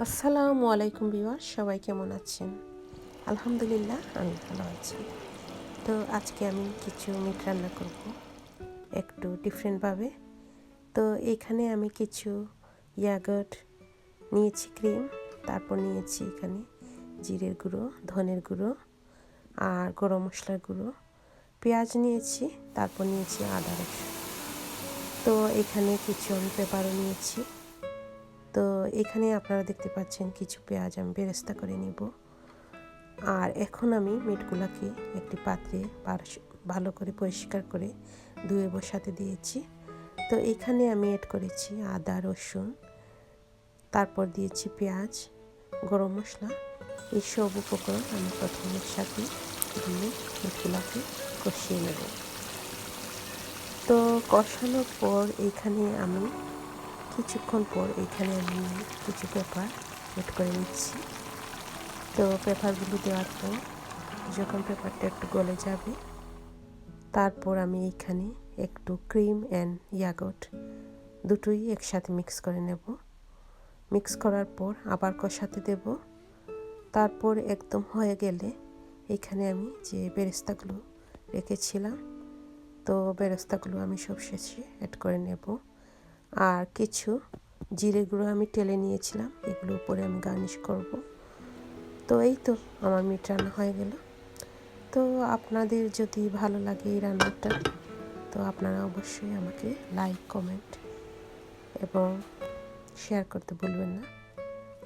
আসসালামু আলাইকুম ভিউয়ার, সবাই কেমন আছেন? আলহামদুলিল্লাহ আমি ভালো আছি। তো আজকে আমি কিছু মিট রান্না করব একটু ডিফারেন্টভাবে। তো এখানে আমি কিছু ইয়াগর্ট নিয়েছি, ক্রিম, তারপর নিয়েছি এখানে জিরের গুঁড়ো, ধনের গুঁড়ো আর গরম মশলার গুঁড়ো, পেঁয়াজ নিয়েছি, তারপর নিয়েছি আদা রসুন। তো এখানে কিছু আমি পেপারও নিয়েছি। তো এখানে আপনারা দেখতে পাচ্ছেন কিছু পেঁয়াজ আমি বেরেস্তা করে নিব। আর এখন আমি মিটগুলোকে একটি পাত্রে ভালো করে পরিষ্কার করে ধুয়ে বসাতে দিয়েছি। তো এখানে আমি এড করেছি আদা রসুন, তারপর দিয়েছি পেঁয়াজ, গরম মশলা। এই সব উপকরণ আমি প্রথমে সাথে দিয়ে মিটগুলোকে কষিয়ে নেব। তো কষানোর পর এখানে আমি কিছুক্ষণ পর এখানে আমি কিছু পেপার এড করে নিচ্ছি। তো পেপারগুলো দেওয়ার পর যখন পেপারটা একটু গলে যাবে, তারপর আমি এখানে একটু ক্রিম অ্যান্ড ইয়াগর্ট দুটোই একসাথে মিক্স করে নেব। মিক্স করার পর আবার কষাতে দেব। তারপর একদম হয়ে গেলে এখানে আমি যে বেরেস্তাগুলো রেখেছিলাম, তো বেরেস্তাগুলো আমি সব শেষে অ্যাড করে নেব। আর কিছু জিরে গুঁড়ো আমি টেলে নিয়েছিলাম, এগুলো উপরে আমি গার্নিশ করব। তো এই তো আমার মিট রান্না হয়ে গেল। তো আপনাদের যদি ভালো লাগে এই রান্নাটা, তো আপনারা অবশ্যই আমাকে লাইক, কমেন্ট এবং শেয়ার করতে ভুলবেন না।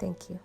Thank you.